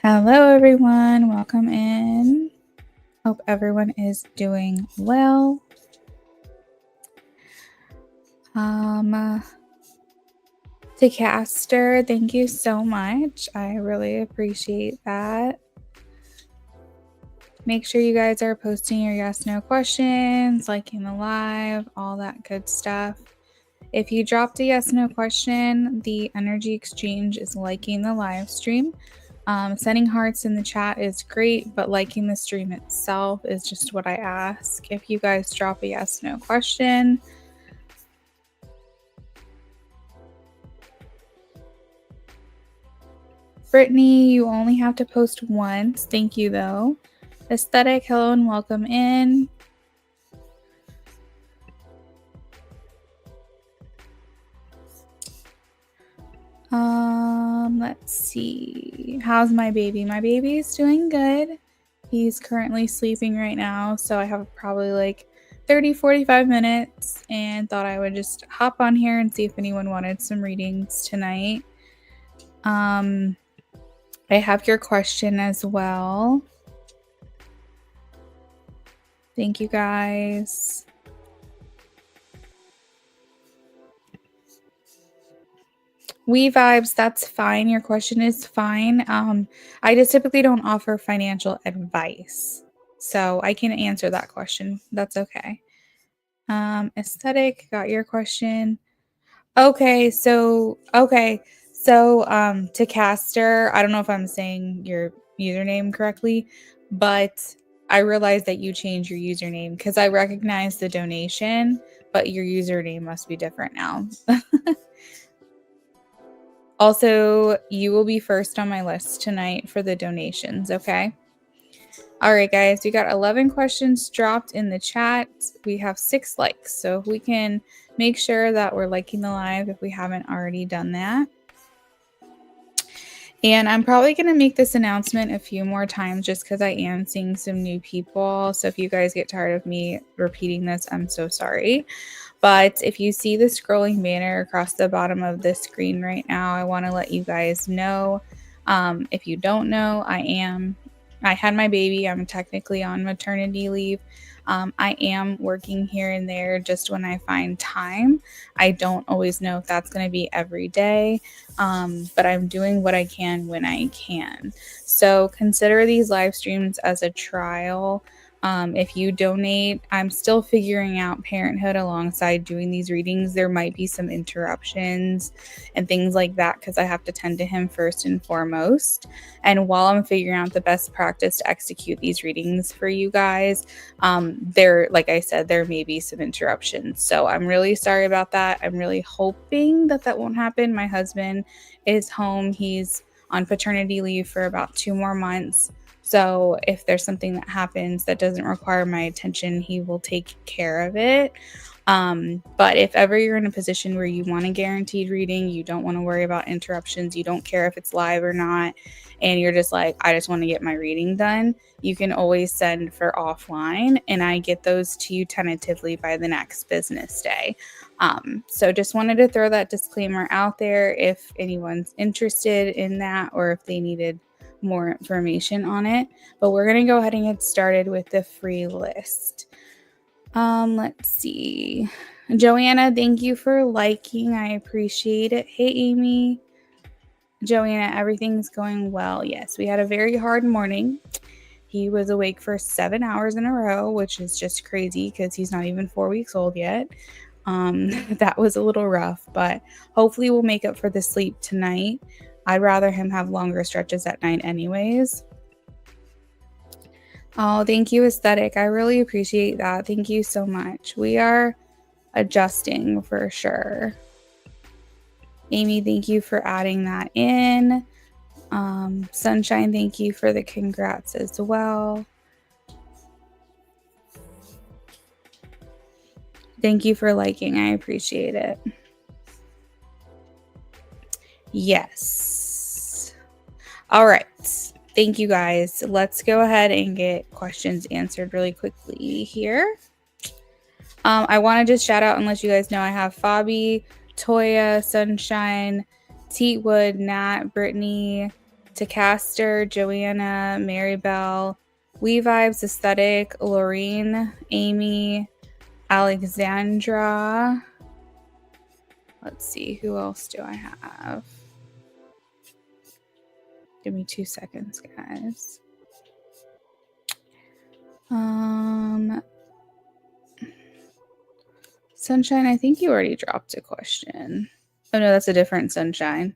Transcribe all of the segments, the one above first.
Hello, everyone. Welcome in. Hope everyone is doing well. To Caster, thank you so much. I really appreciate that. Make sure you guys are posting your yes/no questions, liking the live, all that good stuff. If you dropped a yes/no question, the energy exchange is liking the live stream. Sending hearts in the chat is great, but liking the stream itself is just what I ask. If you guys drop a yes/no question, Brittany, you only have to post once. Thank you, though. Aesthetic, hello and welcome in. Let's see. How's my baby? My baby is doing good. He's currently sleeping right now, so I have probably like 30-45 minutes and thought I would just hop on here and see if anyone wanted some readings tonight. I have your question as well. Thank you guys. We vibes, that's fine. Your question is fine. I just typically don't offer financial advice, so I can answer that question. That's okay. Aesthetic, got your question. Okay, so to Caster, I don't know if I'm saying your username correctly, but I realized that you changed your username because I recognize the donation, but your username must be different now. Also, you will be first on my list tonight for the donations, okay? All right, guys, we got 11 questions dropped in the chat. We have 6 likes, so if we can make sure that we're liking the live if we haven't already done that. And I'm probably going to make this announcement a few more times just because I am seeing some new people. So if you guys get tired of me repeating this, I'm so sorry. But if you see the scrolling banner across the bottom of the screen right now, I want to let you guys know. If you don't know, I had my baby. I'm technically on maternity leave. I am working here and there just when I find time. I don't always know if that's going to be every day, but I'm doing what I can when I can. So consider these live streams as a trial. If you donate, I'm still figuring out parenthood alongside doing these readings. There might be some interruptions and things like that because I have to tend to him first and foremost. And while I'm figuring out the best practice to execute these readings for you guys, like I said, there may be some interruptions. So I'm really sorry about that. I'm really hoping that that won't happen. My husband is home. He's on paternity leave for about 2 more months. So if there's something that happens that doesn't require my attention, he will take care of it. But if ever you're in a position where you want a guaranteed reading, you don't want to worry about interruptions, you don't care if it's live or not, and you're just like, I just want to get my reading done, you can always send for offline and I get those to you tentatively by the next business day. So just wanted to throw that disclaimer out there if anyone's interested in that or if they needed more information on it. But we're going to go ahead and get started with the free list. Let's see. Joanna, thank you for liking. I appreciate it. Hey, Amy. Joanna, everything's going well. Yes, we had a very hard morning. He was awake for 7 hours in a row, which is just crazy because he's not even 4 weeks old yet. That was a little rough, but hopefully we'll make up for the sleep tonight. I'd rather him have longer stretches at night anyways. Oh, thank you, Aesthetic. I really appreciate that. Thank you so much. We are adjusting for sure. Amy, thank you for adding that in. Sunshine, thank you for the congrats as well. Thank you for liking. I appreciate it. Yes. All right. Thank you guys. Let's go ahead and get questions answered really quickly here. I want to just shout out and let you guys know I have Fabi, Toya, Sunshine, Teetwood, Nat, Brittany, To Caster, Joanna, Marybelle, We Vibes, Aesthetic, Laureen, Amy, Alexandra. Let's see, who else do I have? Give me 2 seconds, guys. Sunshine, I think you already dropped a question. Oh no, that's a different Sunshine.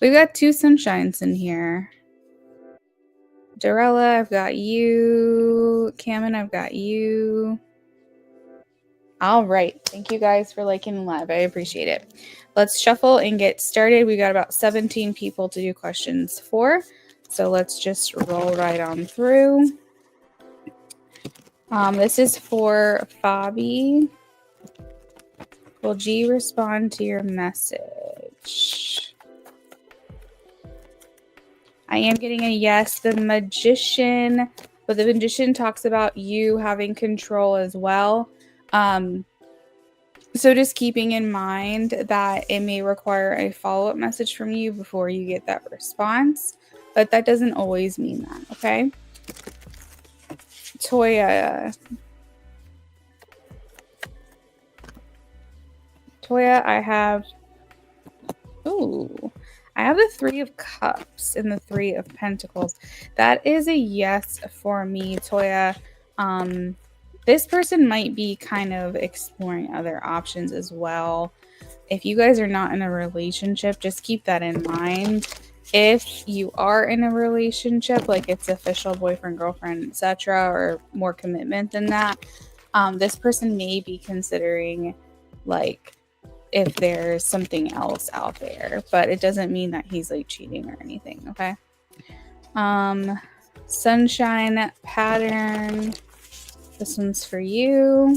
We've got 2 Sunshines in here. Dorella, I've got you. Cameron, I've got you. All right. Thank you guys for liking live. I appreciate it. Let's shuffle and get started. We got about 17 people to do questions for. So let's just roll right on through. This is for Fabi. Will G respond to your message? I am getting a yes. The Magician, but the Magician talks about you having control as well. So just keeping in mind that it may require a follow-up message from you before you get that response, but that doesn't always mean that, okay? Toya, I have the 3 of Cups and the 3 of Pentacles. That is a yes for me, Toya. This person might be kind of exploring other options as well. If you guys are not in a relationship, just keep that in mind. If you are in a relationship, like it's official boyfriend, girlfriend, etc., or more commitment than that, this person may be considering like if there's something else out there, but it doesn't mean that he's like cheating or anything, okay? Sunshine pattern. This one's for you.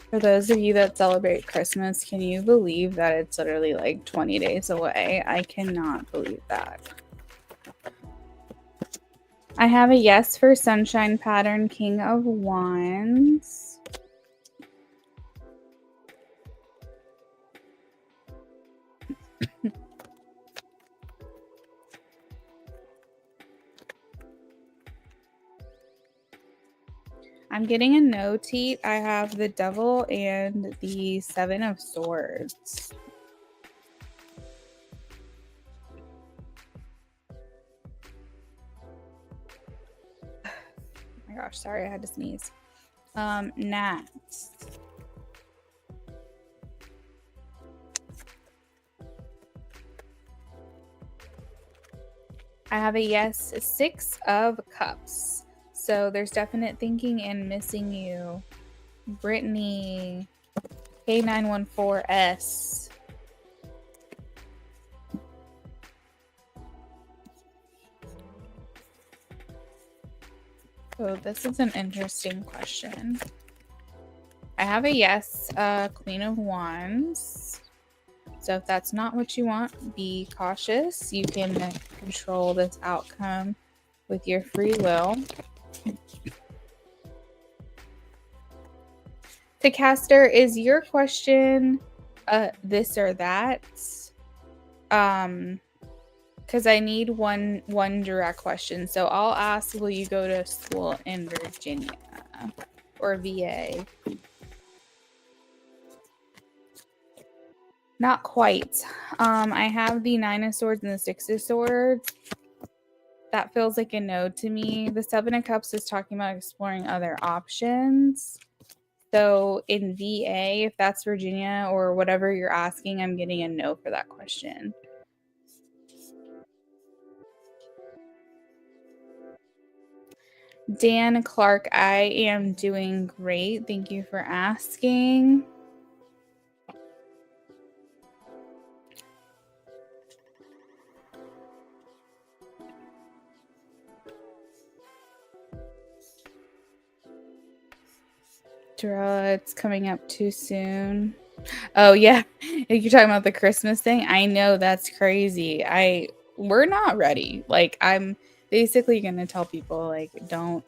For those of you that celebrate Christmas, can you believe that it's literally like 20 days away? I cannot believe that. I have a yes for Sunshine pattern, King of Wands. I'm getting a no, Teat. I have the Devil and the 7 of Swords. Oh my gosh, sorry, I had to sneeze. Next. I have a yes, 6 of Cups. So there's definite thinking and missing you. Brittany, K914S. Oh, this is an interesting question. I have a yes, Queen of Wands. So if that's not what you want, be cautious. You can control this outcome with your free will. To Caster, is your question this or that? Because I need one direct question. So I'll ask, will you go to school in Virginia or VA? Not quite. I have the 9 of Swords and the 6 of Swords. That feels like a no to me. The 7 of Cups is talking about exploring other options. So in VA, if that's Virginia or whatever you're asking, I'm getting a no for that question. Dan Clark, I am doing great. Thank you for asking. It's coming up too soon. Oh yeah, you're talking about the Christmas thing. I know, that's crazy. We're not ready. Like, I'm basically gonna tell people like don't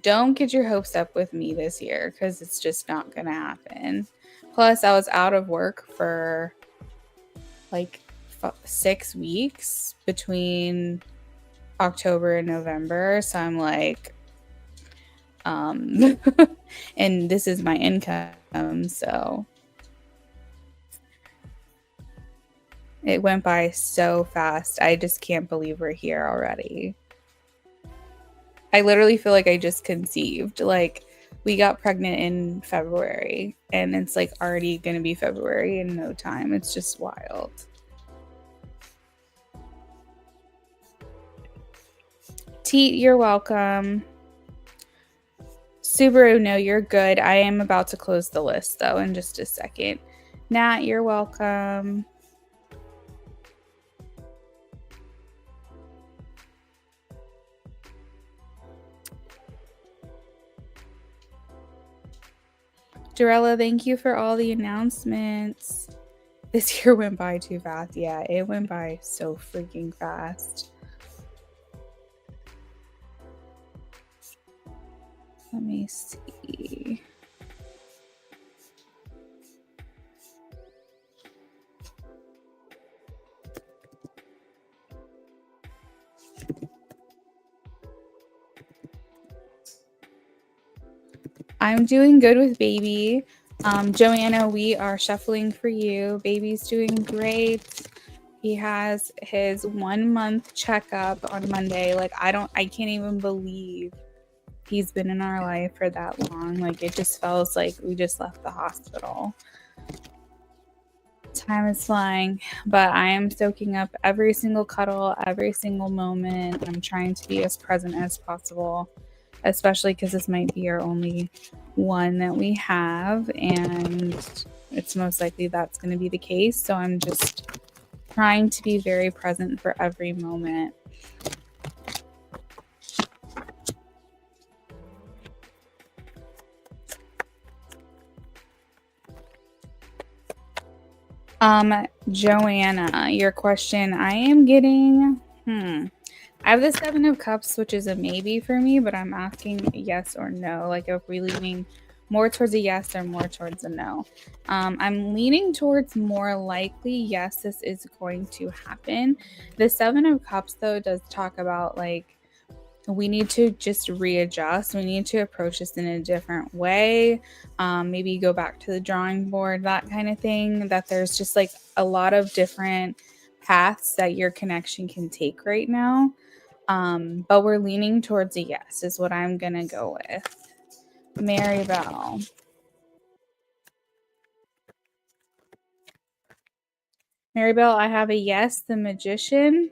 don't get your hopes up with me this year because it's just not going to happen. Plus, I was out of work for like 6 weeks between October and November. So I'm like, and this is my income. So it went by so fast. I just can't believe we're here already. I literally feel like I just conceived. Like, we got pregnant in February, and it's like already going to be February in no time. It's just wild. Teet, you're welcome. Subaru, no, you're good. I am about to close the list, though, in just a second. Nat, you're welcome. Dorella, thank you for all the announcements. This year went by too fast. Yeah, it went by so freaking fast. Let me see. I'm doing good with baby. Joanna, we are shuffling for you. Baby's doing great. He has his 1 month checkup on Monday. Like, I can't even believe he's been in our life for that long. Like, it just feels like we just left the hospital. Time is flying, but I am soaking up every single cuddle, every single moment. I'm trying to be as present as possible, especially because this might be our only one that we have, and it's most likely that's going to be the case. So I'm just trying to be very present for every moment. Joanna, your question. I am getting, I have the 7 of Cups, which is a maybe for me, but I'm asking yes or no. Like, if we're leaning more towards a yes or more towards a no. I'm leaning towards more likely yes, this is going to happen. The 7 of Cups, though, does talk about, like, we need to just readjust. We need to approach this in a different way. Maybe go back to the drawing board, that kind of thing. That there's just like a lot of different paths that your connection can take right now. But we're leaning towards a yes, is what I'm going to go with. Mary Bell. Mary Bell, I have a yes, the Magician.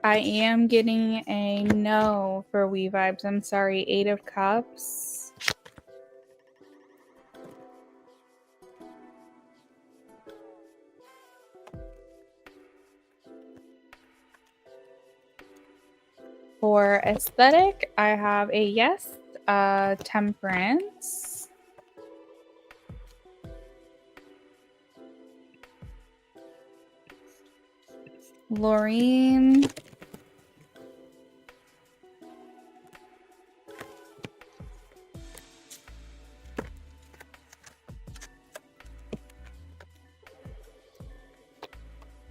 I am getting a no for We Vibes. I'm sorry. 8 of Cups. For aesthetic, I have a yes, Temperance. Laureen.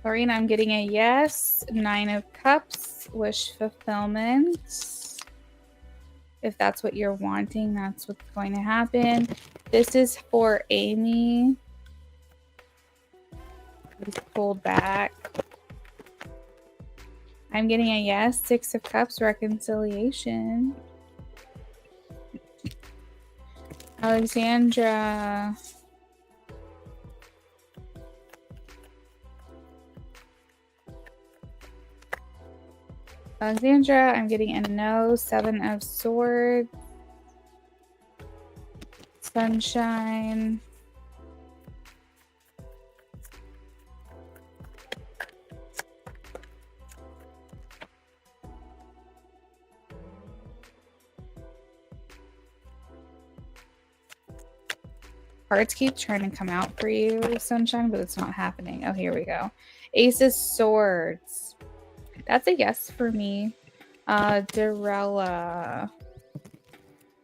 Laureen, I'm getting a yes. 9 of Cups, wish fulfillment. If that's what you're wanting, that's what's going to happen. This is for Amy. Just pulled back. I'm getting a yes. 6 of Cups, reconciliation. Alexandra. Alexandra, I'm getting a no. 7 of Swords. Sunshine. cards keep trying to come out for you, Sunshine, but it's not happening. Oh, here we go. Ace of Swords. That's a yes for me. Dorella.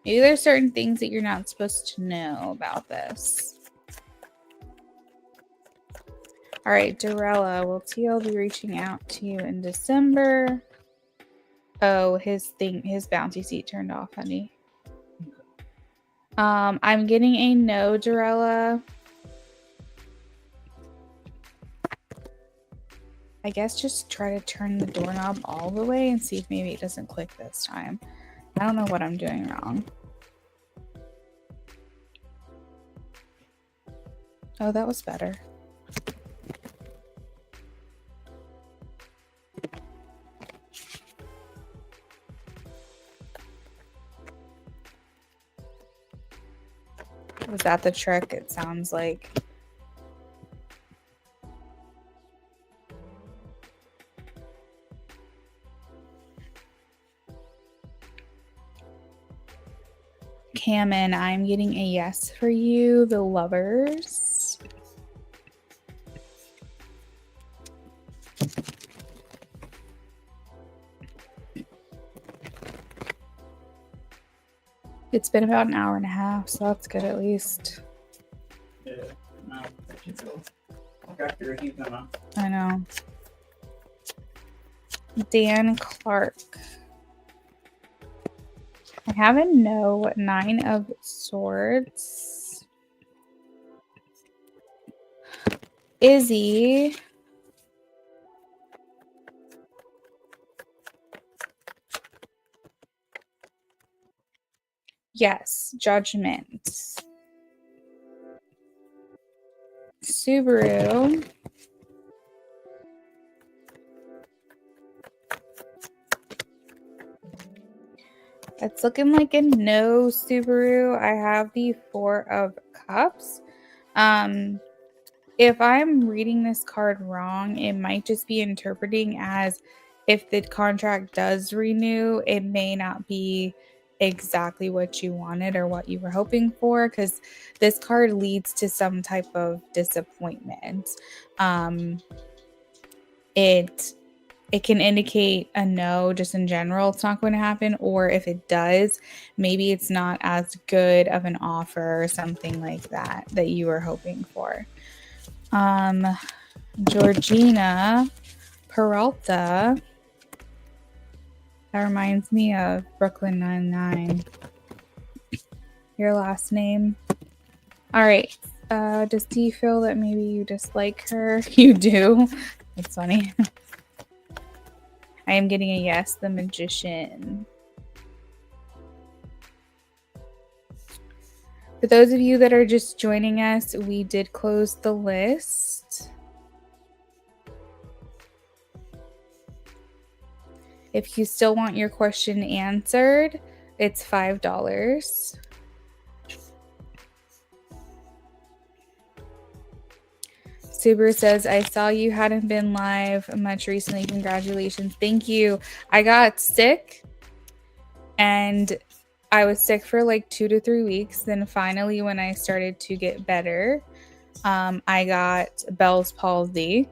Maybe there's certain things that you're not supposed to know about this. All right, Dorella, will TL be reaching out to you in December? Oh, his bouncy seat turned off, honey. I'm getting a no, Dorella. I guess just try to turn the doorknob all the way and see if maybe it doesn't click this time. I don't know what I'm doing wrong. Oh, that was better. Was that the trick? It sounds like. Cameron, I'm getting a yes for you. The Lovers. It's been about an hour and a half, so that's good at least. Yeah, no, I know. Dan Clark. I have a no, 9 of Swords. Izzy. Yes, Judgment. Subaru. It's looking like a no, Subaru. I have the 4 of Cups. If I'm reading this card wrong, it might just be interpreting as if the contract does renew, it may not be exactly what you wanted or what you were hoping for, because this card leads to some type of disappointment. It can indicate a no just in general, it's not going to happen, or if it does, maybe it's not as good of an offer or something like that that you were hoping for. Georgina Peralta. That reminds me of Brooklyn Nine-Nine. Your last name. All right. Does Dee feel that maybe you dislike her? You do. That's funny. I am getting a yes, the Magician. For those of you that are just joining us, we did close the list. If you still want your question answered, it's $5. Subaru says, I saw you hadn't been live much recently. Congratulations. Thank you. I got sick and I was sick for like 2 to 3 weeks. Then finally, when I started to get better, I got Bell's palsy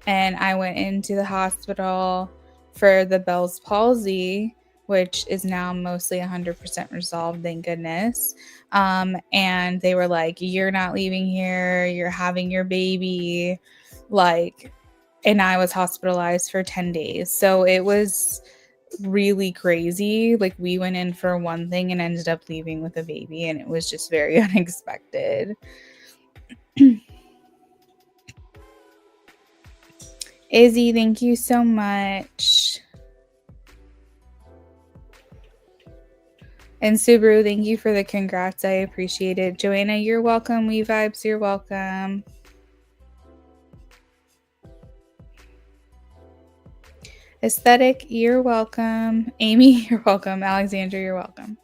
and I went into the hospital for the Bell's palsy, which is now mostly 100% resolved, thank goodness. And they were like, you're not leaving here, you're having your baby, and I was hospitalized for 10 days. So it was really crazy. Like, we went in for one thing and ended up leaving with a baby, and it was just very unexpected. Izzy, thank you so much. And Subaru, thank you for the congrats. I appreciate it. Joanna, you're welcome. We Vibes, you're welcome. Aesthetic, you're welcome. Amy, you're welcome. Alexandra, you're welcome.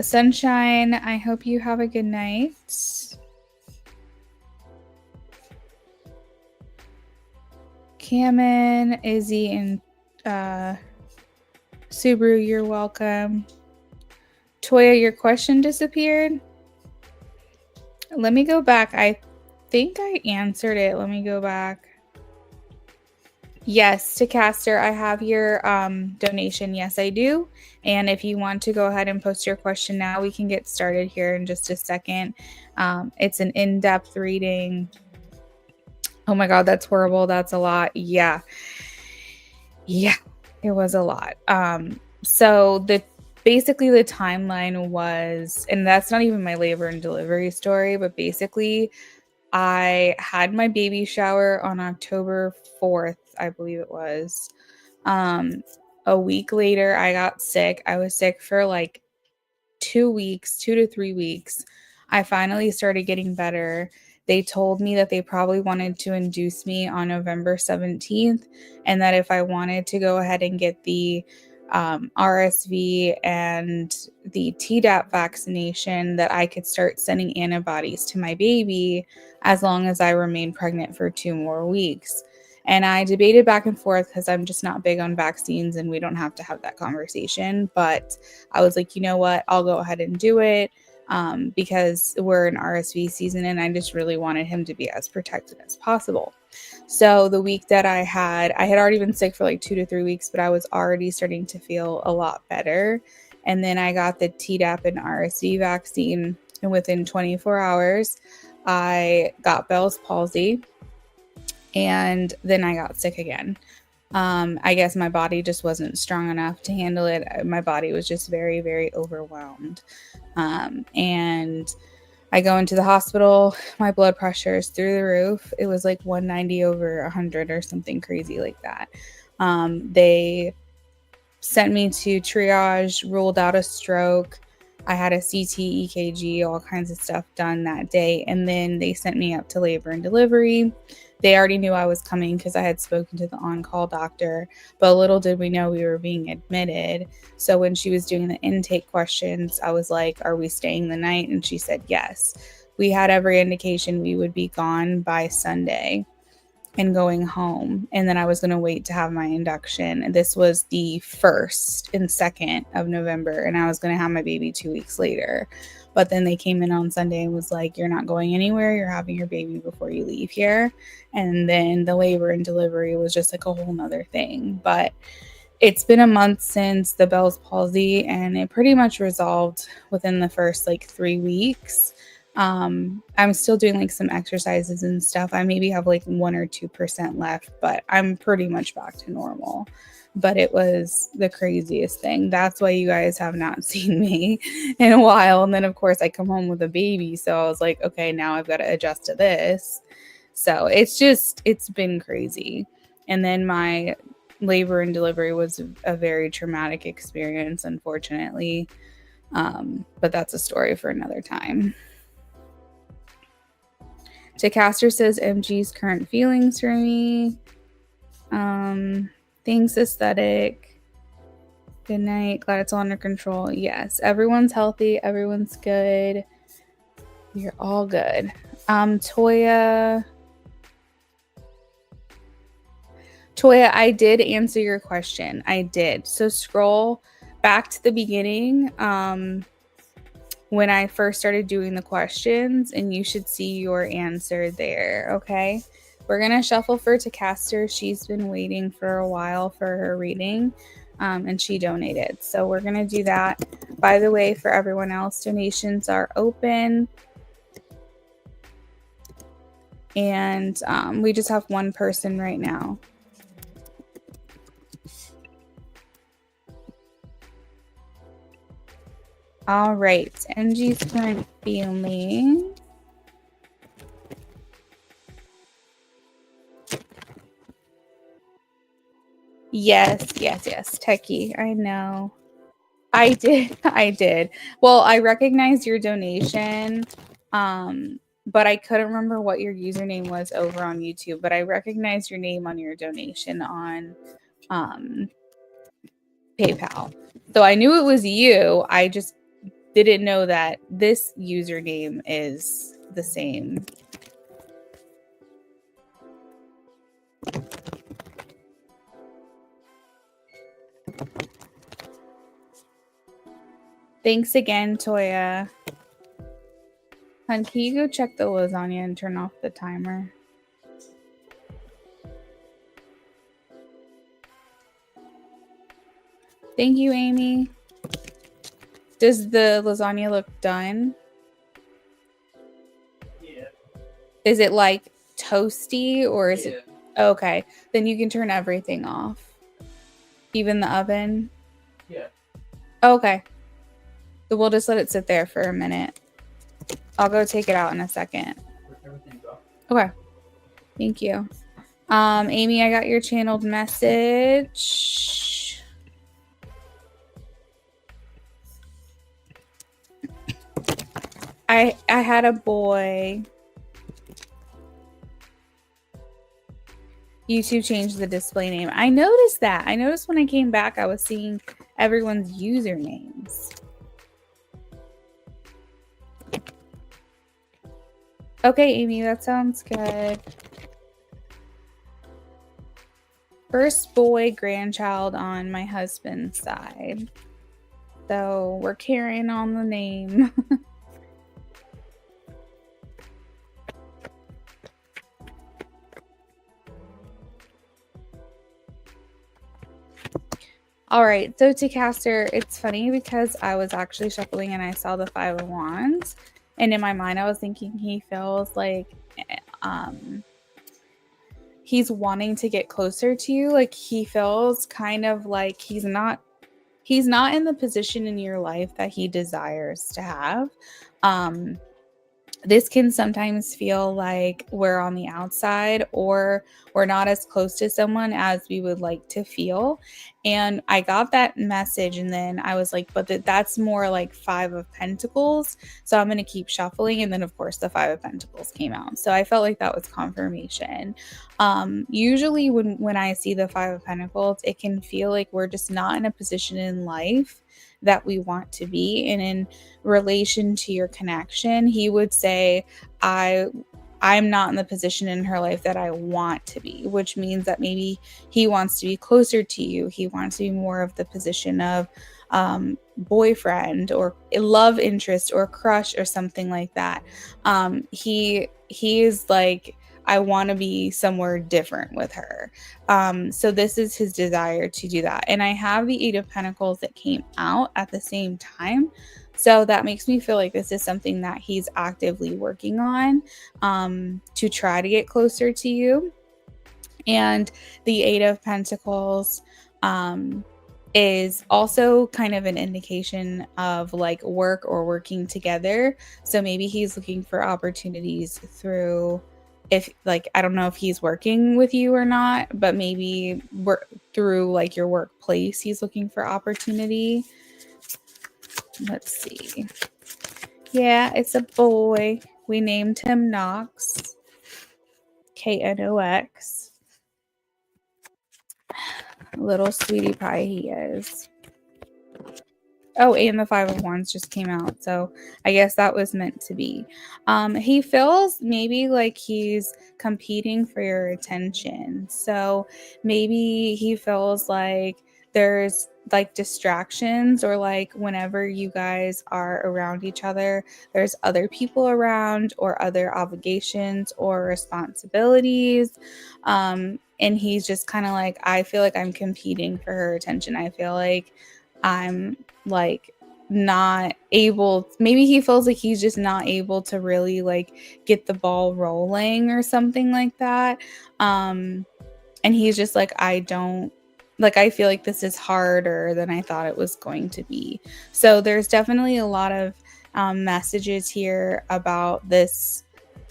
Sunshine, I hope you have a good night. Cameron, Izzy, and Subaru, you're welcome. Toya, your question disappeared? Let me go back. I think I answered it. Let me go back. Yes, to Caster, I have your donation. Yes, I do. And if you want to go ahead and post your question now, we can get started here in just a second. It's an in-depth reading. Oh my God, that's horrible. That's a lot. Yeah. Yeah, it was a lot. So basically the timeline was, and that's not even my labor and delivery story, but basically I had my baby shower on October 4th, I believe it was. A week later, I got sick. I was sick for like 2 weeks, 2 to 3 weeks. I finally started getting better. They told me that they probably wanted to induce me on November 17th, and that if I wanted to go ahead and get the RSV and the Tdap vaccination, that I could start sending antibodies to my baby as long as I remained pregnant for 2 more weeks. And I debated back and forth because I'm just not big on vaccines and we don't have to have that conversation. But I was like, you know what? I'll go ahead and do it because we're in RSV season and I just really wanted him to be as protected as possible. So the week that I had already been sick for like 2 to 3 weeks, but I was already starting to feel a lot better. And then I got the Tdap and RSV vaccine. And within 24 hours, I got Bell's palsy. And then I got sick again. I guess my body just wasn't strong enough to handle it. My body was just very, very overwhelmed. And I go into the hospital. My blood pressure is through the roof. It was like 190 over 100 or something crazy like that. They sent me to triage, ruled out a stroke. I had a CT, EKG, all kinds of stuff done that day. And then they sent me up to labor and delivery. They already knew I was coming because I had spoken to the on-call doctor, but little did we know we were being admitted. So when she was doing the intake questions, I was like, are we staying the night? And she said yes. We had every indication we would be gone by Sunday and going home. And then I was going to wait to have my induction. And this was the 1st and 2nd of November. And I was going to have my baby 2 weeks later. But then they came in on Sunday and was like, you're not going anywhere. You're having your baby before you leave here. And then the labor and delivery was just like a whole nother thing. But it's been a month since the Bell's palsy, and it pretty much resolved within the first like 3 weeks. I'm still doing like some exercises and stuff. I maybe have like 1 or 2% left, but I'm pretty much back to normal. But it was the craziest thing. That's why you guys have not seen me in a while. And then, of course, I come home with a baby. So I was like, okay, now I've got to adjust to this. So it's been crazy. And then my labor and delivery was a very traumatic experience, unfortunately. But that's a story for another time. Jacaster says MG's current feelings for me. Things aesthetic. Good night. Glad it's all under control. Yes, everyone's healthy. Everyone's good. You're all good. Toya, I did answer your question. I did. So scroll back to the beginning. When I first started doing the questions, and you should see your answer there, okay? We're going to shuffle for Tacaster. She's been waiting for a while for her reading, and she donated. So we're going to do that. By the way, for everyone else, donations are open. And we just have one person right now. All right, MG's current feeling. Yes. Techie, I know. I did. Well, I recognized your donation, but I couldn't remember what your username was over on YouTube, but I recognized your name on your donation on PayPal. So I knew it was you. I just didn't know that this username is the same. Thanks again, Toya. Hun, can you go check the lasagna and turn off the timer? Thank you, Amy. Does the lasagna look done? Yeah. Is it like toasty or is it okay? Then you can turn everything off. Even the oven? Yeah. Okay. So we'll just let it sit there for a minute. I'll go take it out in a second. Everything's off. Okay. Thank you. Amy, I got your channeled message. I had a boy. YouTube changed the display name. I noticed that. I noticed when I came back, I was seeing everyone's usernames. Okay, Amy, that sounds good. First boy grandchild on my husband's side. So we're carrying on the name. All right, so to Caster, it's funny because I was actually shuffling and I saw the Five of Wands. And in my mind, I was thinking he feels like he's wanting to get closer to you. Like he feels kind of like he's not in the position in your life that he desires to have. This can sometimes feel like we're on the outside or we're not as close to someone as we would like to feel. And I got that message and then I was like, but that's more like Five of Pentacles. So I'm going to keep shuffling. And then of course the Five of Pentacles came out. So I felt like that was confirmation. Usually when I see the Five of Pentacles, it can feel like we're just not in a position in life that we want to be. And in relation to your connection, he would say, I'm not in the position in her life that I want to be, which means that maybe he wants to be closer to you. He wants to be more of the position of boyfriend or love interest or crush or something like that. He is like, I want to be somewhere different with her. So this is his desire to do that. And I have the Eight of Pentacles that came out at the same time. So that makes me feel like this is something that he's actively working on to try to get closer to you. And the Eight of Pentacles is also kind of an indication of like work or working together. So maybe he's looking for opportunities through, if like, I don't know if he's working with you or not, but maybe work through like your workplace, he's looking for opportunity. Let's see. Yeah, it's a boy. We named him Knox. Knox. Little sweetie pie he is. Oh, and the Five of Wands just came out, so I guess that was meant to be. He feels maybe like he's competing for your attention. So maybe he feels like there's like distractions, or like whenever you guys are around each other, there's other people around or other obligations or responsibilities. And he's just kind of like, I feel like I'm competing for her attention. I feel like I'm like not able, maybe he feels like he's just not able to really like get the ball rolling or something like that. And he's just like, I feel like this is harder than I thought it was going to be. So there's definitely a lot of messages here about this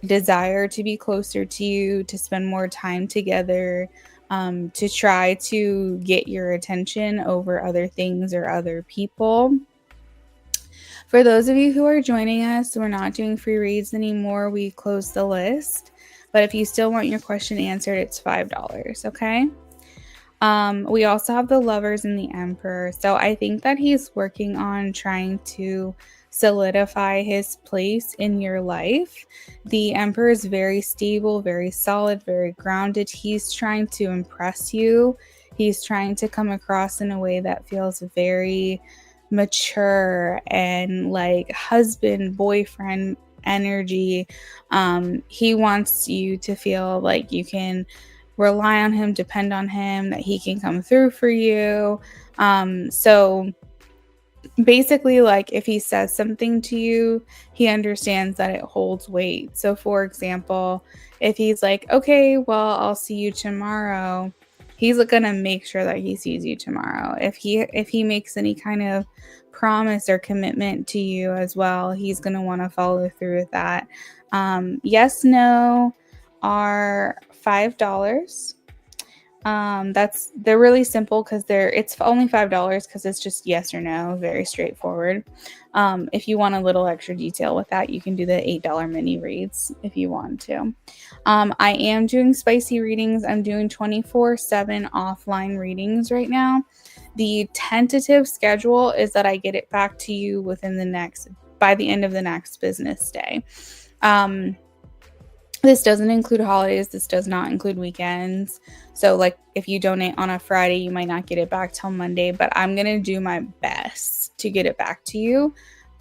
desire to be closer to you, to spend more time together, to try to get your attention over other things or other people. For those of you who are joining us, we're not doing free reads anymore. We closed the list. But if you still want your question answered, it's $5, okay? We also have the Lovers and the Emperor. So I think that he's working on trying to solidify his place in your life. The Emperor is very stable, very solid, very grounded. He's trying to impress you. He's trying to come across in a way that feels very mature and like husband, boyfriend energy. He wants you to feel like you can rely on him, depend on him, that he can come through for you. So basically, like, if he says something to you, he understands that it holds weight. So for example, if he's like, okay, well, I'll see you tomorrow, he's gonna make sure that he sees you tomorrow. If he makes any kind of promise or commitment to you as well, he's gonna want to follow through with that. Yes, no are $5. They're really simple because it's only $5 because it's just yes or no, very straightforward. If you want a little extra detail with that, you can do the $8 mini reads if you want to. I am doing spicy readings. I'm doing 24/7 offline readings right now. The tentative schedule is that I get it back to you by the end of the next business day. This doesn't include holidays. This does not include weekends. So, like, if you donate on a Friday, you might not get it back till Monday, but I'm going to do my best to get it back to you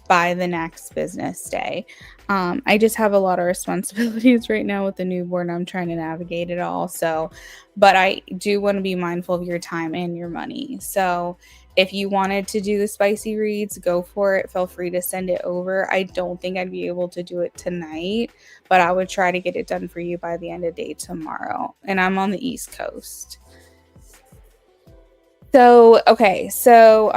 by the next business day. I just have a lot of responsibilities right now with the newborn. I'm trying to navigate it all. So, but I do want to be mindful of your time and your money. So, if you wanted to do the spicy reads, go for it. Feel free to send it over. I don't think I'd be able to do it tonight, but I would try to get it done for you by the end of the day tomorrow. And I'm on the East Coast. So, okay. So,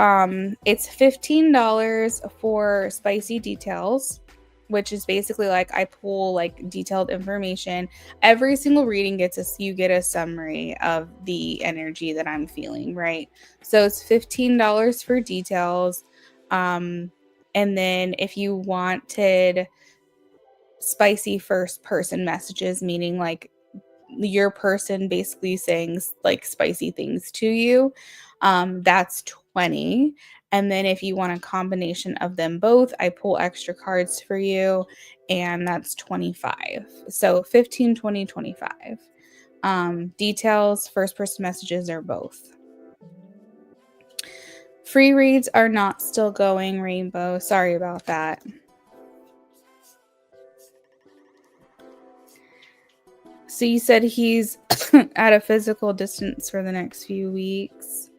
it's $15 for spicy details, which is basically like I pull like detailed information. Every single reading you get a summary of the energy that I'm feeling, right? So it's $15 for details. And then if you wanted spicy first person messages, meaning like your person basically saying like spicy things to you, that's 20. And then if you want a combination of them both, I pull extra cards for you, and that's 25. So 15, 20, 25. Details, first person messages are both. Free reads are not still going, Rainbow. Sorry about that. So you said he's at a physical distance for the next few weeks.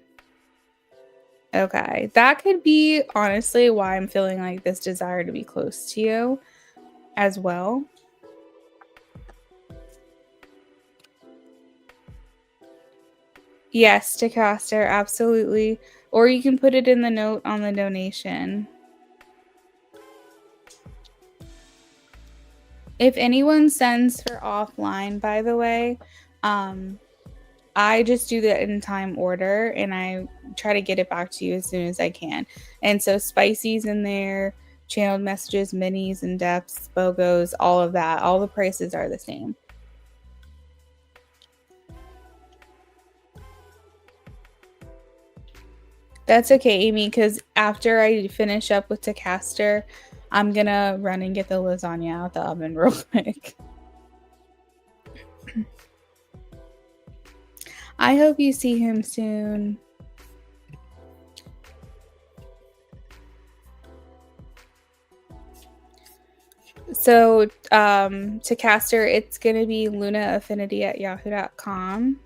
Okay. That could be honestly why I'm feeling like this desire to be close to you as well. Yes, to Caster, absolutely. Or you can put it in the note on the donation. If anyone sends for offline, by the way, I just do the in time order and I try to get it back to you as soon as I can. And so spicy's in there, channeled messages, minis and depths, BOGOs, all of that. All the prices are the same. That's okay, Amy, because after I finish up with Tacaster, I'm gonna run and get the lasagna out the oven real quick. I hope you see him soon. So, Tacaster, it's gonna be lunaaffinity@yahoo.com.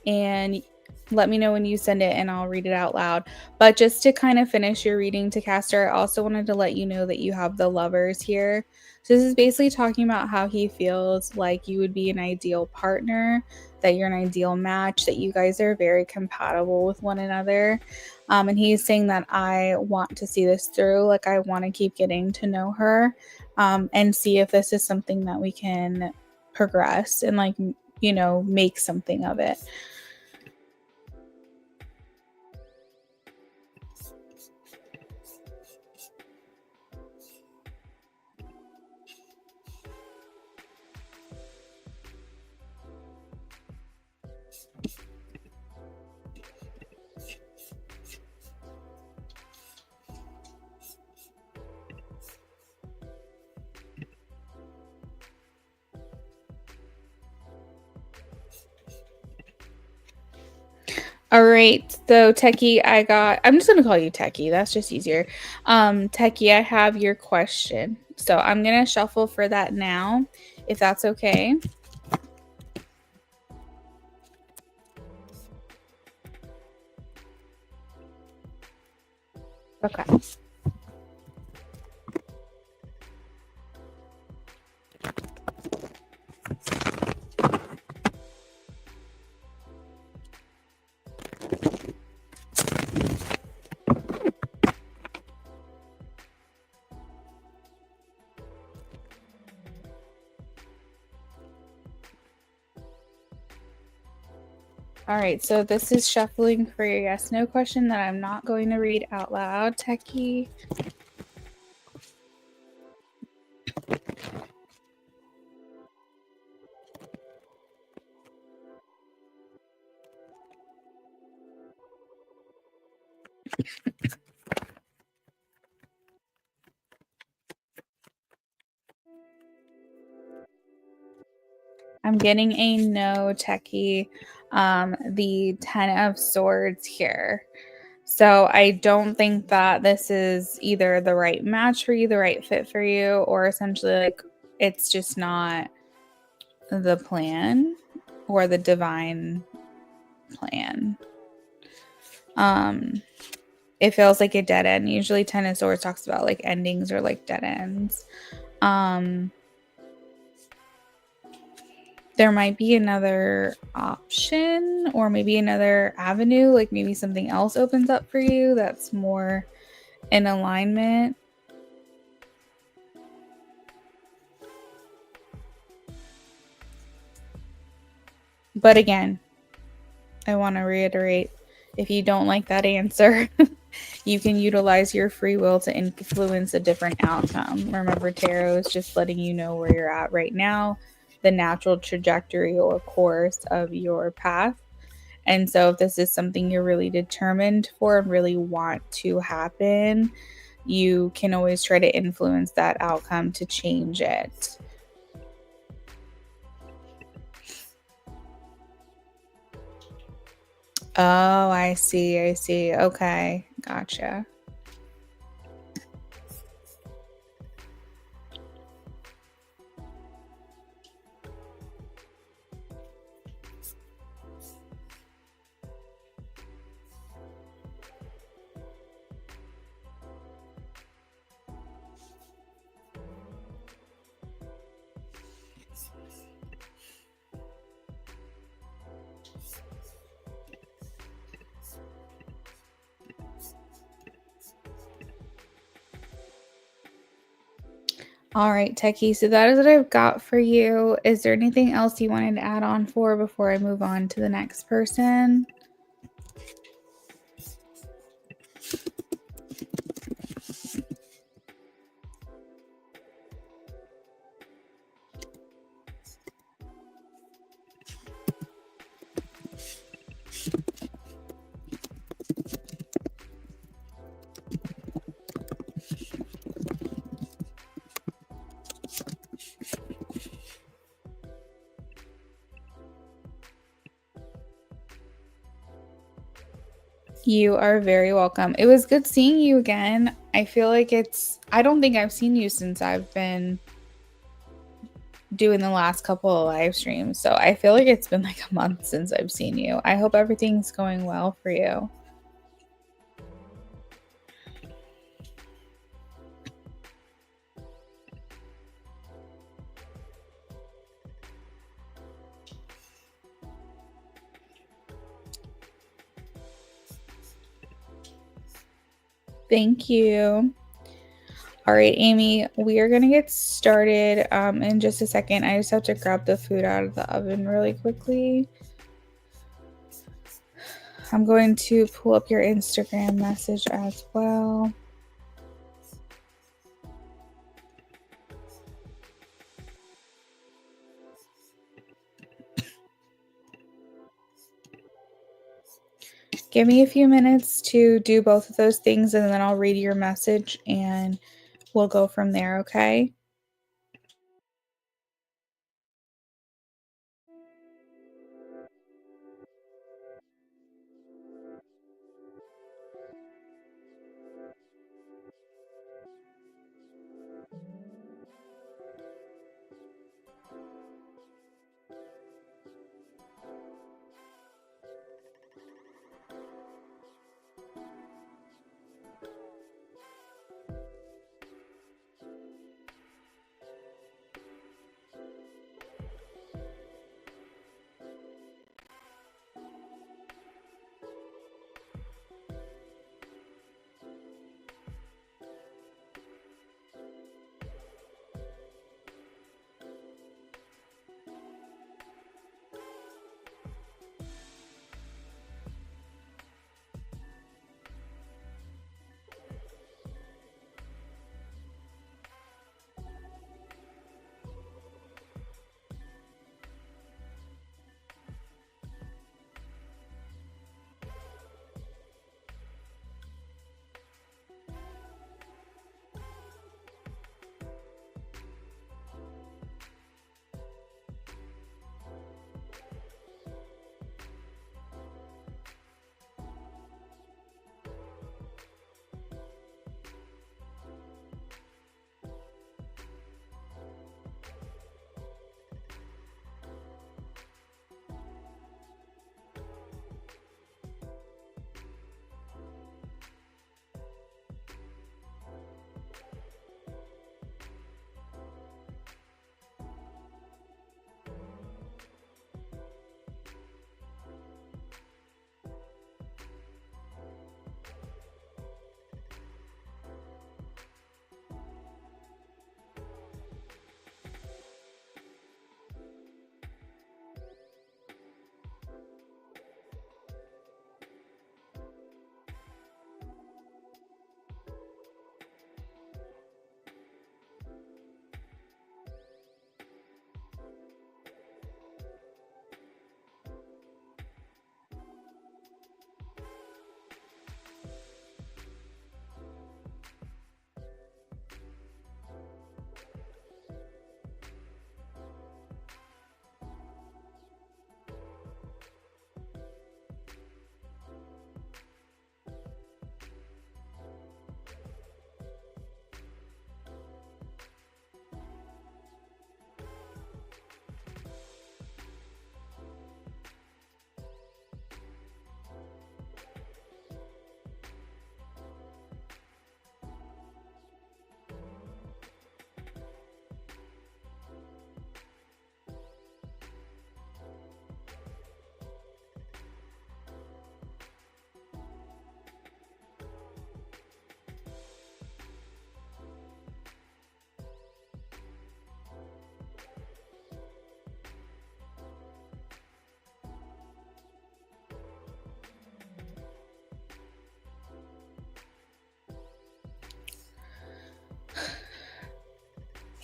And let me know when you send it and I'll read it out loud. But just to kind of finish your reading, Tacaster, I also wanted to let you know that you have the lovers here. So this is basically talking about how he feels like you would be an ideal partner, that you're an ideal match, that you guys are very compatible with one another. And he's saying that I want to see this through. Like, I want to keep getting to know her, and see if this is something that we can progress and, like, you know, make something of it. All right. So Techie, I'm just gonna call you Techie. That's just easier. Techie, I have your question. So I'm gonna shuffle for that now, if that's okay. Okay. All right, so this is shuffling for your yes no question that I'm not going to read out loud, Techie. I'm getting a no, Techie. The 10 of Swords here. So I don't think that this is either the right match for you, the right fit for you, or essentially like it's just not the plan or the divine plan. It feels like a dead end. Usually 10 of Swords talks about like endings or like dead ends. There might be another option or maybe another avenue, like maybe something else opens up for you that's more in alignment. But again, I want to reiterate, if you don't like that answer, you can utilize your free will to influence a different outcome. Remember, tarot is just letting you know where you're at right now, the natural trajectory or course of your path. And so, if this is something you're really determined for and really want to happen, you can always try to influence that outcome to change it. Oh, I see. I see. Okay. Gotcha. All right, Techie. So that is what I've got for you. Is there anything else you wanted to add on for before I move on to the next person? You are very welcome. It was good seeing you again. I feel like I don't think I've seen you since I've been doing the last couple of live streams. So I feel like it's been like a month since I've seen you. I hope everything's going well for you. Thank you. All right, Amy, we are going to get started in just a second. I just have to grab the food out of the oven really quickly. I'm going to pull up your Instagram message as well. Give me a few minutes to do both of those things and then I'll read your message and we'll go from there, okay?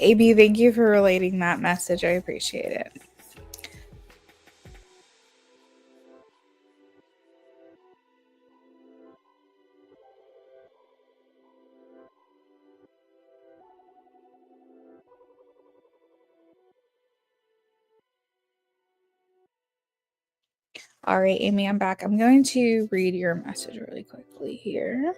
AB, thank you for relating that message. I appreciate it. All right, Amy, I'm back. I'm going to read your message really quickly here.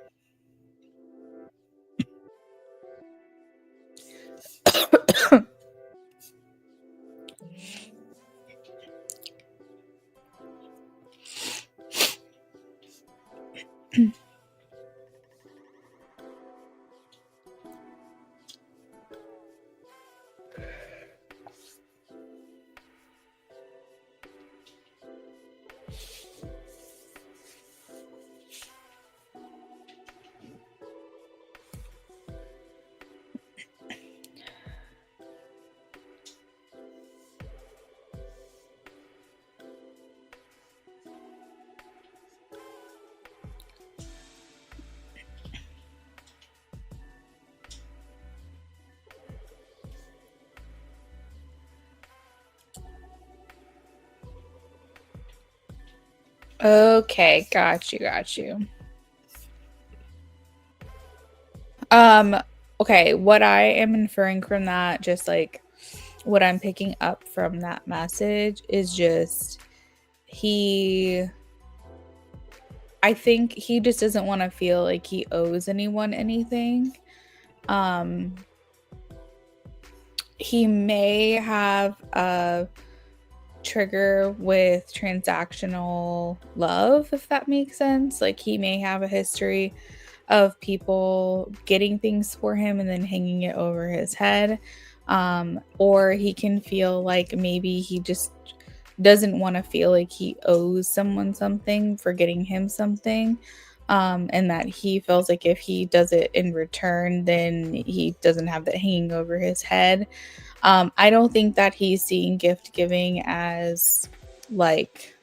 Okay, got you. Okay, what I am inferring from that, just like what I'm picking up from that message is just I think he just doesn't want to feel like he owes anyone anything. Um he may have a trigger with transactional love, if that makes sense. Like he may have a history of people getting things for him and then hanging it over his head. Or he can feel like maybe he just doesn't want to feel like he owes someone something for getting him something. And that he feels like if he does it in return, then he doesn't have that hanging over his head. I don't think that he's seeing gift giving as like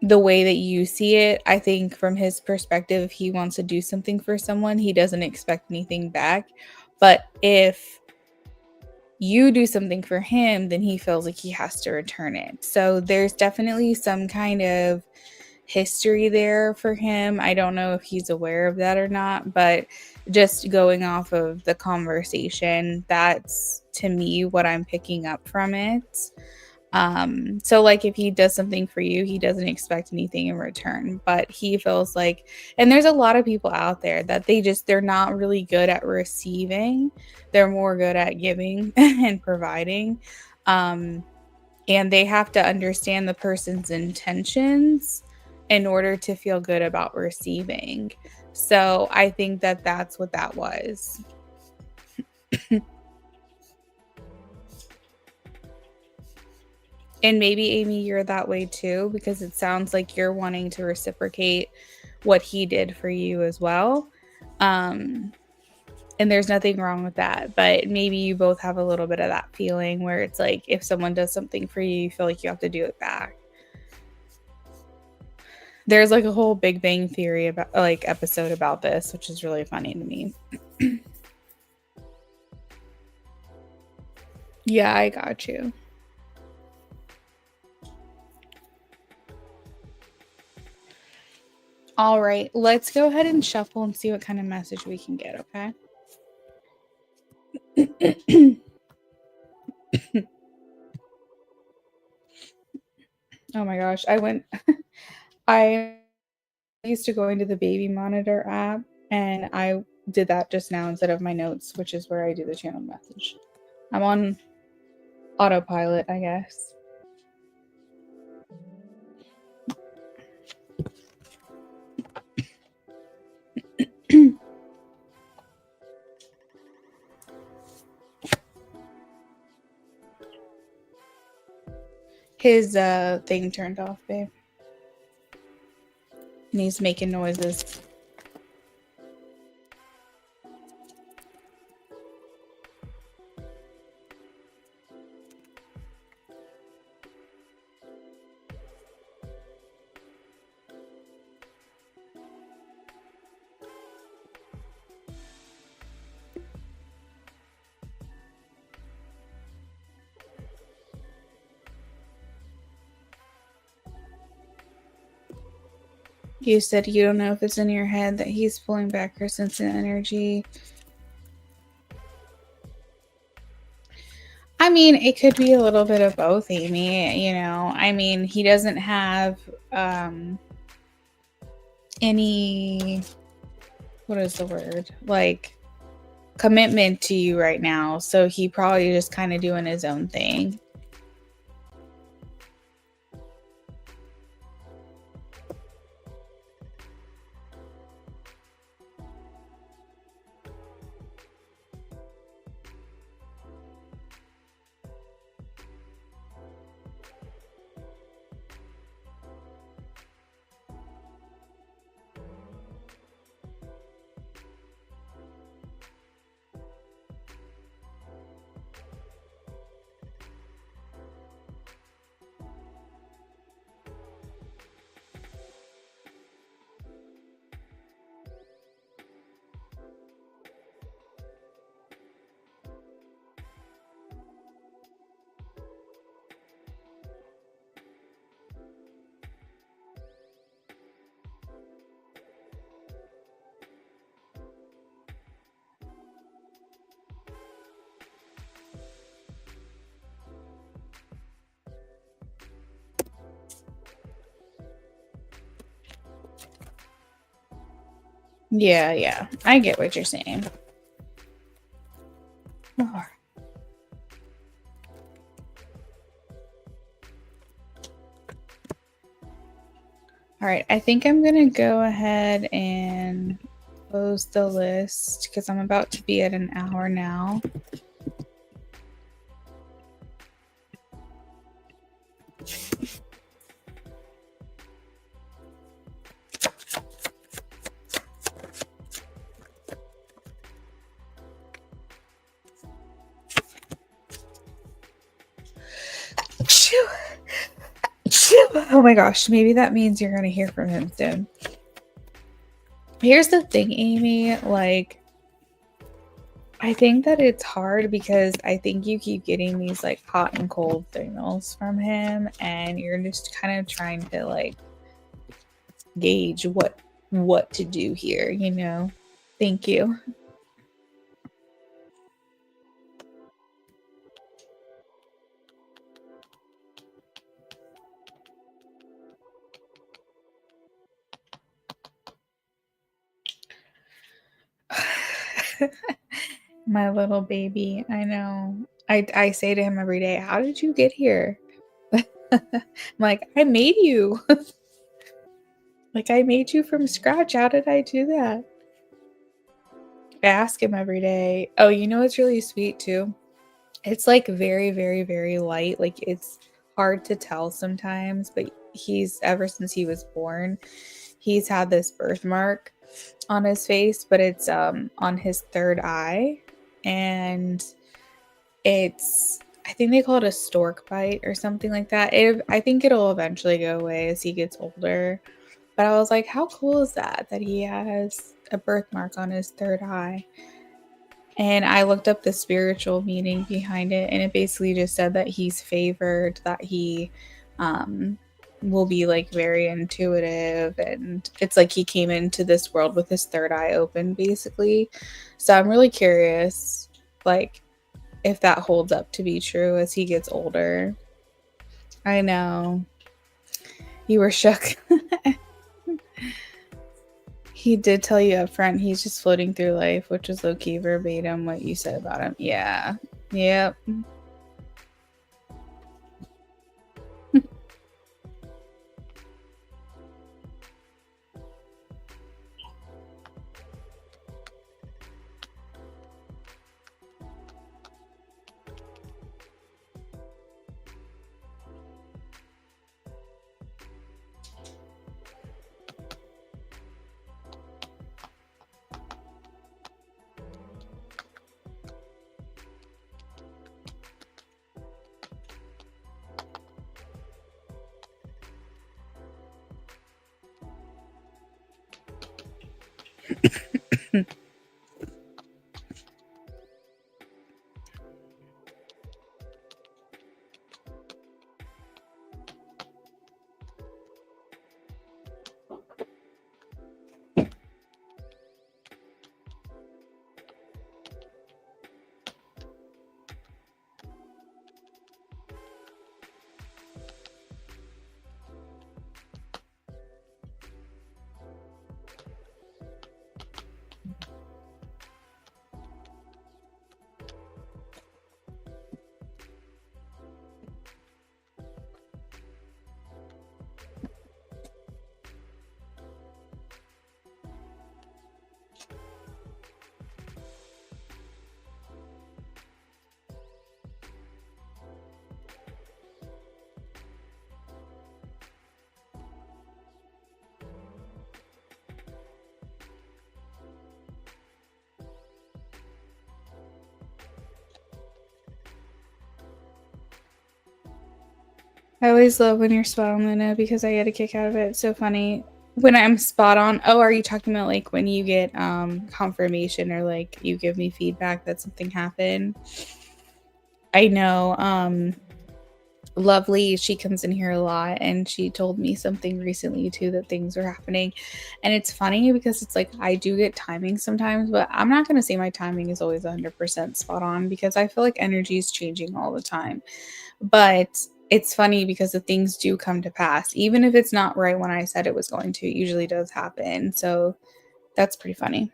the way that you see it. I think from his perspective, if he wants to do something for someone, he doesn't expect anything back. But if you do something for him, then he feels like he has to return it. So there's definitely some kind of history there for him. I don't know if he's aware of that or not, but just going off of the conversation, that's to me what I'm picking up from it. So like if he does something for you, he doesn't expect anything in return, but he feels like, and there's a lot of people out there that they're not really good at receiving. They're more good at giving and providing. And they have to understand the person's intentions in order to feel good about receiving. So I think that that's what that was. And maybe, Amy, you're that way too, because it sounds like you're wanting to reciprocate what he did for you as well. And there's nothing wrong with that. But maybe you both have a little bit of that feeling where it's like if someone does something for you, you feel like you have to do it back. There's like a whole Big Bang Theory about like episode about this, which is really funny to me. Yeah, I got you. All right, let's go ahead and shuffle and see what kind of message we can get, okay? Oh my gosh, I used to go into the baby monitor app and I did that just now instead of my notes, which is where I do the channel message. I'm on autopilot, I guess. His thing turned off, babe. And he's making noises. You said you don't know if it's in your head that he's pulling back her sense of energy. I mean, it could be a little bit of both, Amy. You know, I mean, he doesn't have any, what is the word? Like, commitment to you right now. So he probably just kind of doing his own thing. Yeah, I get what you're saying. Oh. All right, I think I'm going to go ahead and close the list because I'm about to be at an hour now. Oh my gosh, maybe that means you're going to hear from him soon. Here's the thing, Amy, like, I think that it's hard because I think you keep getting these like hot and cold signals from him, and you're just kind of trying to like gauge what to do here, you know? Thank you. My little baby, I know. I say to him every day, "How did you get here?" I'm like, "I made you." Like, I made you from scratch. How did I do that? I ask him every day. Oh, you know what's really sweet too? It's like very, very, very light. Like it's hard to tell sometimes, but he's ever since he was born, he's had this birthmark on his face, but it's on his third eye. And it's, I think they call it a stork bite or something like that. I think it'll eventually go away as he gets older. But I was like, how cool is that he has a birthmark on his third eye? And I looked up the spiritual meaning behind it, and it basically just said that he's favored, that he um, will be like very intuitive, and it's like he came into this world with his third eye open, basically. So I'm really curious, like, if that holds up to be true as he gets older. I know. You were shook. He did tell you up front he's just floating through life, which was low-key verbatim what you said about him. Yeah. Yep. I always love when you're spot on, Luna, because I get a kick out of it. It's so funny. When I'm spot on, oh, are you talking about like when you get confirmation or like you give me feedback that something happened? I know Lovely, she comes in here a lot and she told me something recently too that things are happening. And it's funny because it's like I do get timing sometimes, but I'm not going to say my timing is always 100% spot on because I feel like energy is changing all the time. But it's funny because the things do come to pass. Even if it's not right when I said it was going to, it usually does happen. So that's pretty funny.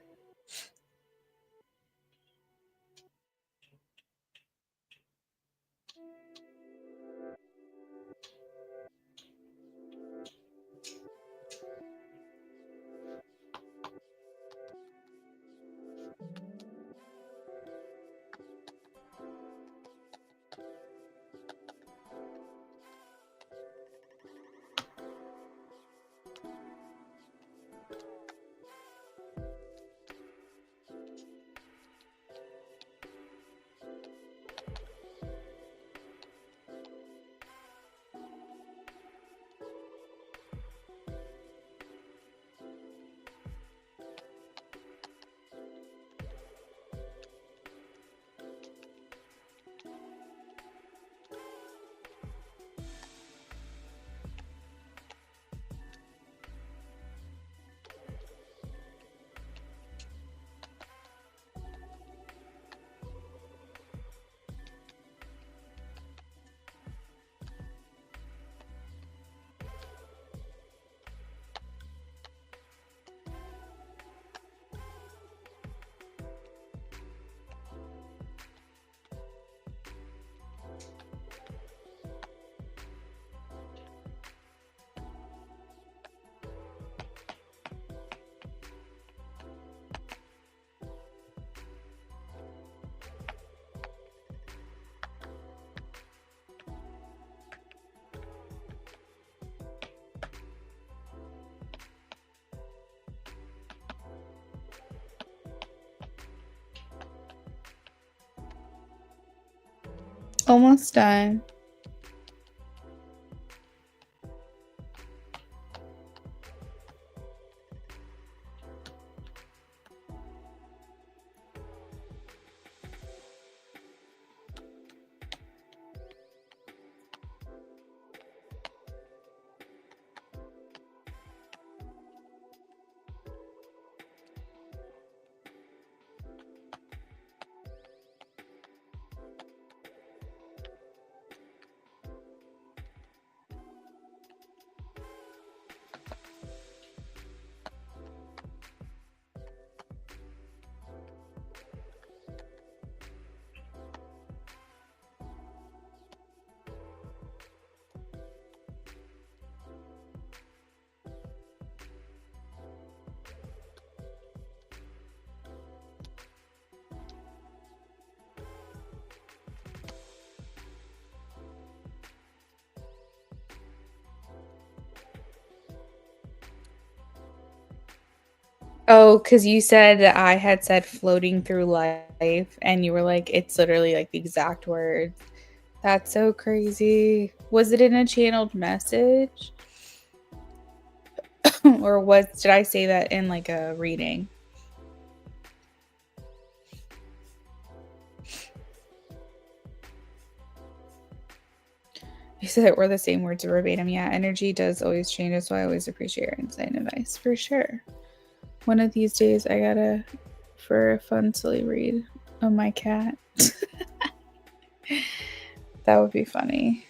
Almost done. Oh, because you said that I had said floating through life, and you were like, it's literally like the exact words. That's so crazy. Was it in a channeled message? Or did I say that in like a reading? You said it were the same words verbatim. Yeah, energy does always change. That's why I always appreciate your insight and advice for sure. One of these days, I gotta for a fun, silly read of my cat. That would be funny.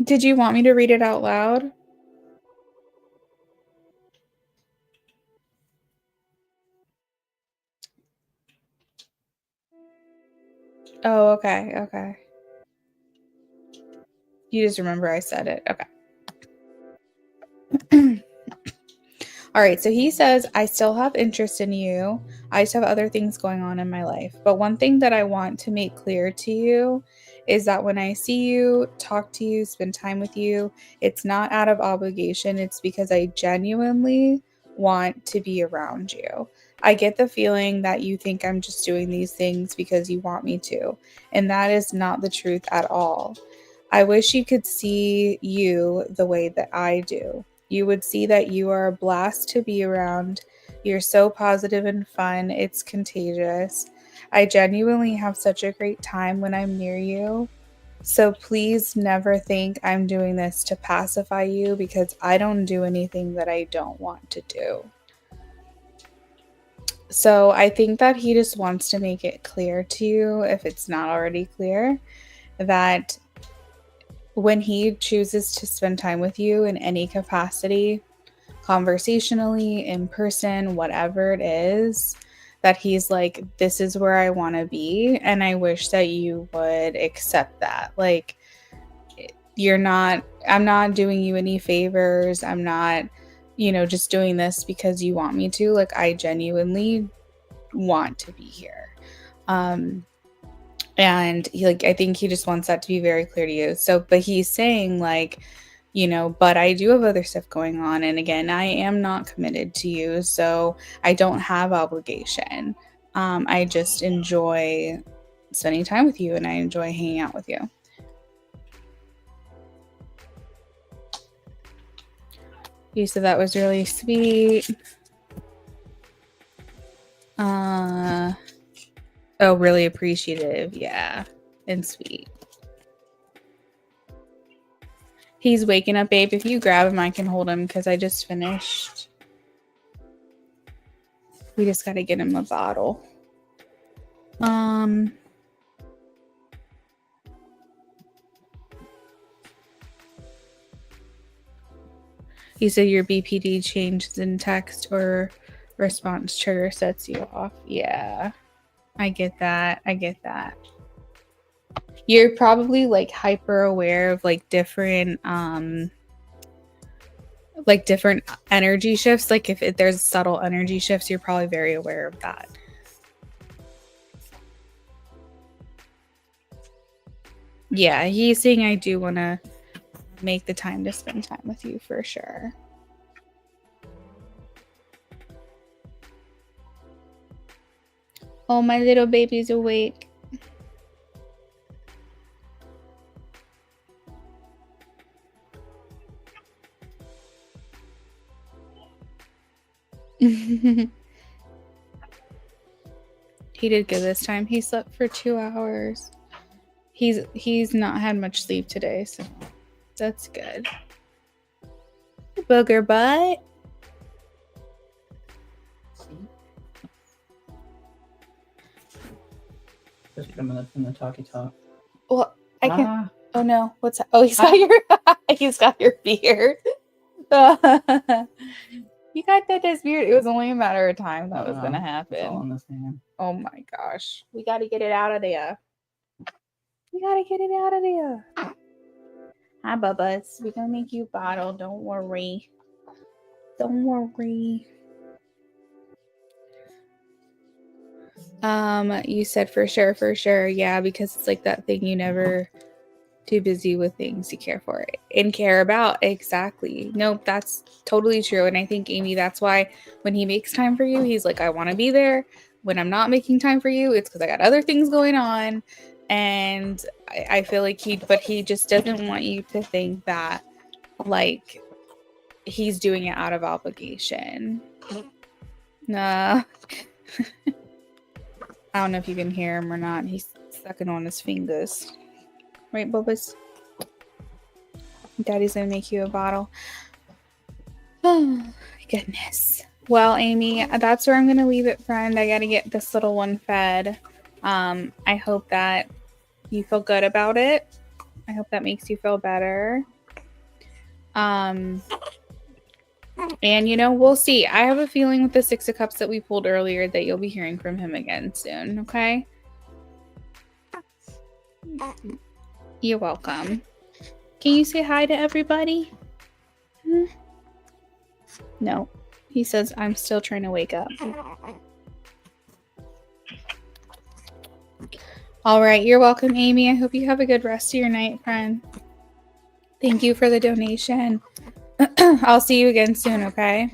Did you want me to read it out loud? Oh, okay, okay. You just remember I said it. Okay. All right, so he says, I still have interest in you. I just have other things going on in my life. But one thing that I want to make clear to you is that when I see you, talk to you, spend time with you, it's not out of obligation. It's because I genuinely want to be around you. I get the feeling that you think I'm just doing these things because you want me to, and that is not the truth at all. I wish you could see you the way that I do. You would see that you are a blast to be around. You're so positive and fun, it's contagious. I genuinely have such a great time when I'm near you. So please never think I'm doing this to pacify you, because I don't do anything that I don't want to do. So I think that he just wants to make it clear to you, if it's not already clear, that when he chooses to spend time with you in any capacity, conversationally, in person, whatever it is, that he's like, this is where I want to be, and I wish that you would accept that. Like, I'm not doing you any favors. I'm not, just doing this because you want me to. Like, I genuinely want to be here. And I think he just wants that to be very clear to you. So, but he's saying like, but I do have other stuff going on. And again, I am not committed to you. So I don't have obligation. I just enjoy spending time with you, and I enjoy hanging out with you. You said that was really sweet. Oh, really appreciative. Yeah. And sweet. He's waking up, babe. If you grab him, I can hold him because I just finished. We just got to get him a bottle. You said your BPD changes in text or response trigger sets you off. Yeah, I get that. You're probably like hyper aware of like different energy shifts. Like if there's subtle energy shifts, you're probably very aware of that. Yeah, he's saying I do want to make the time to spend time with you for sure. Oh, my little baby's awake. He did good this time. He slept for 2 hours. He's not had much sleep today, so that's good. Booger butt. Just coming up in the talkie talk. Well, I can. Oh no, what's that? Oh, he's got your beard. You got that beard. It was only a matter of time that was gonna happen. It's all in this hand. Oh my gosh, we got to get it out of there. Hi, Bubbas. We're gonna make you bottle. Don't worry. You said for sure. Yeah, because it's like that thing you never too busy with things you care for and care about. Exactly. Nope, that's totally true. And I think, Amy, that's why when he makes time for you, he's like, I want to be there. When I'm not making time for you, it's because I got other things going on. And I feel like he just doesn't want you to think that like he's doing it out of obligation. Nah. I don't know if you can hear him or not. He's sucking on his fingers. Right, Bubba's? Daddy's gonna make you a bottle. Oh, goodness. Well, Amy, that's where I'm gonna leave it, friend. I gotta get this little one fed. I hope that you feel good about it. I hope that makes you feel better. And we'll see. I have a feeling with the 6 of Cups that we pulled earlier that you'll be hearing from him again soon, okay? You're welcome. Can you say hi to everybody? No. He says, I'm still trying to wake up. All right. You're welcome, Amy. I hope you have a good rest of your night, friend. Thank you for the donation. I'll see you again soon, okay?